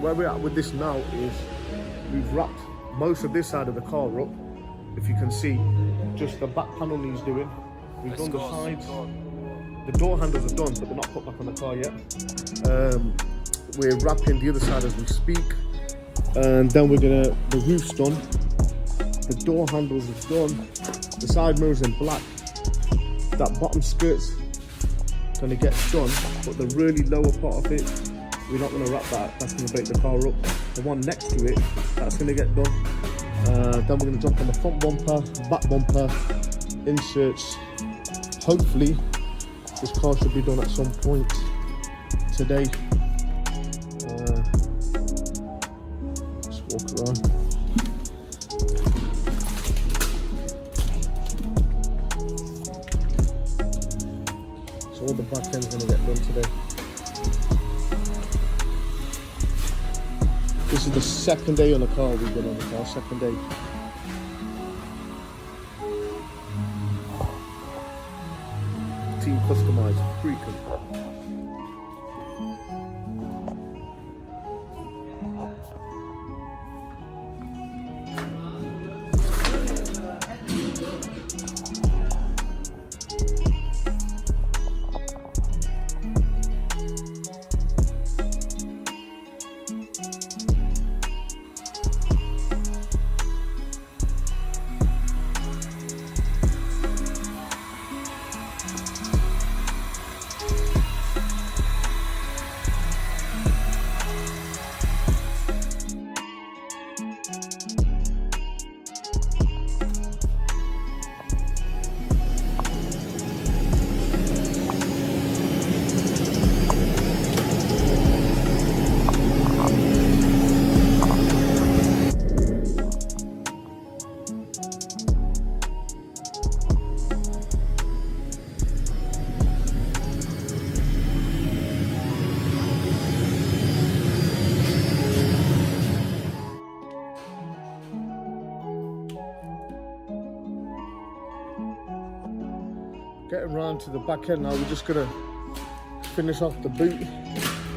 where we're at with this now is we've wrapped most of this side of the car up. If you can see, just the back panel needs doing. We've done the sides. The door handles are done, but they're not put back on the car yet. We're wrapping the other side as we speak, and then the roof's done. The door handles are done. The side mirrors in black. That bottom skirt's gonna get done, but the really lower part of it, we're not gonna wrap that. That's gonna break the car up. The one next to it, that's gonna get done. Then we're gonna jump on the front bumper, back bumper, inserts. Hopefully, this car should be done at some point today. Let's walk around. So all the back end's gonna get done today. This is the second day on the car we've been on the car, second day. Team Customizze, freaking. Getting round to the back end now, we're just gonna finish off the boot.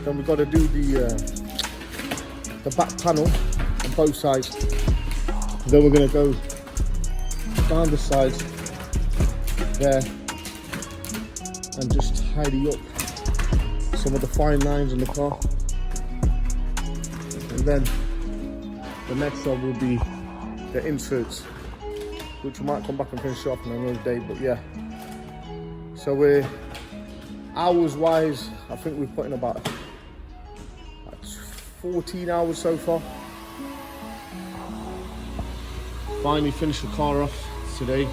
Then we've got to do the back panel on both sides. Then we're gonna go down the sides there and just tidy up some of the fine lines in the car. And then the next job will be the inserts, which we might come back and finish off on another day, but yeah. So we're, hours wise, I think we've put in about 14 hours so far. Finally finished the car off today.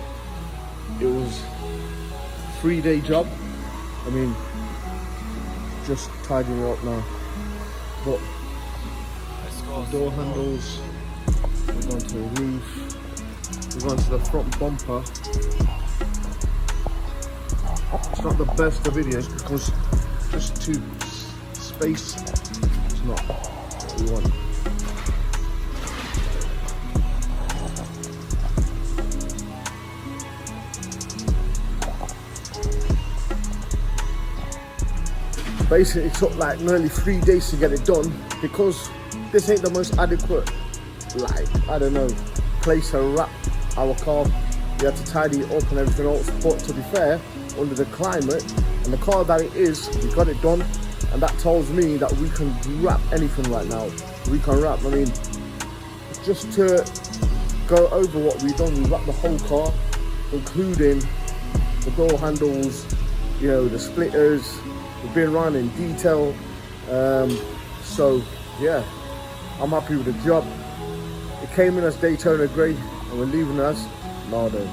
It was a 3-day job. I mean, just tidying it up now. But the door handles, we've gone to the roof, we've gone to the front bumper. It's not the best of videos because just too space. It's not what we want. Basically, it took like nearly 3 days to get it done because this ain't the most adequate, like, I don't know, place to wrap our car. We had to tidy it up and everything else, but to be fair, under the climate and the car that it is, we got it done, and that tells me that we can wrap anything right now. We can wrap, I mean, just to go over what we've done, we wrapped the whole car, including the door handles, you know, the splitters. We've been around in detail, so yeah, I'm happy with the job. It came in as Daytona Grey and we're leaving as Nardo.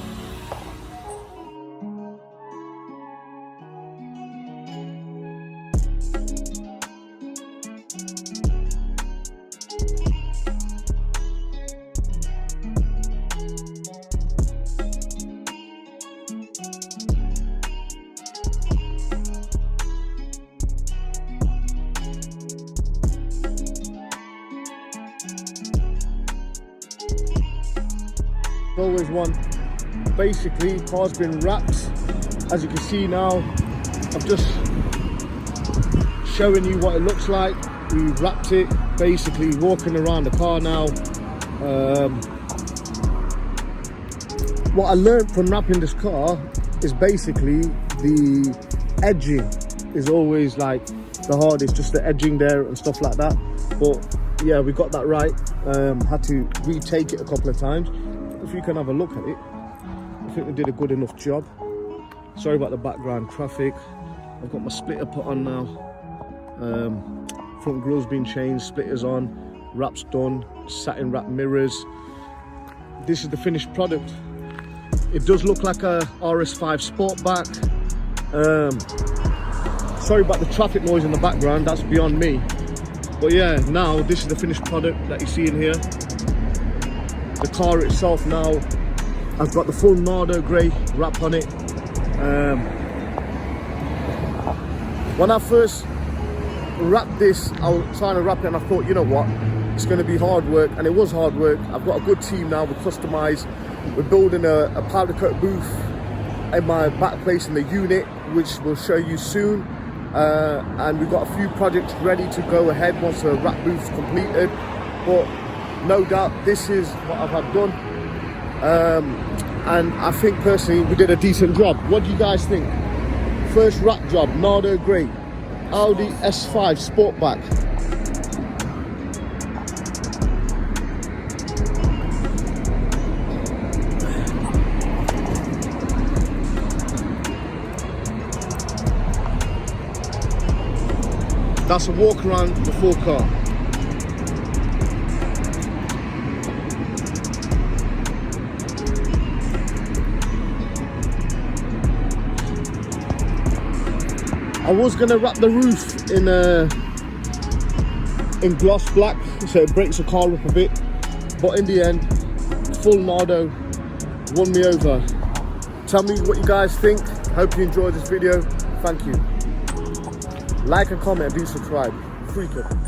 Always one. Basically, car's been wrapped. As you can see now, I'm just showing you what it looks like. We wrapped it, basically walking around the car now. What I learned from wrapping this car is basically the edging is always like the hardest, just the edging there and stuff like that. But yeah, we got that right. Had to retake it a couple of times. If you can have a look at it, I think they did a good enough job. Sorry about the background traffic. I've got my splitter put on now. Front grill's been changed, splitters on, wraps done, satin wrap mirrors. This is the finished product. It does look like a RS5 Sportback. Sorry about the traffic noise in the background, that's beyond me. But yeah, now this is the finished product that you see in here. The car itself now, I've got the full Nardo Grey wrap on it. When I first wrapped this, I was trying to wrap it and I thought, you know what, it's going to be hard work, and it was hard work. I've got a good team now with Customizze. We're building a powder coat booth in my back place in the unit, which we'll show you soon. And we've got a few projects ready to go ahead once the wrap booth's completed. But no doubt this is what I've had done. And I think personally we did a decent job. What do you guys think? First wrap job, Nardo Grey, Audi S5 Sportback. That's a walk around the full car. I was gonna wrap the roof in gloss black so it breaks the car up a bit, but in the end, full Nardo won me over. Tell me what you guys think. Hope you enjoyed this video. Thank you. Like and comment and do subscribe. Freaking.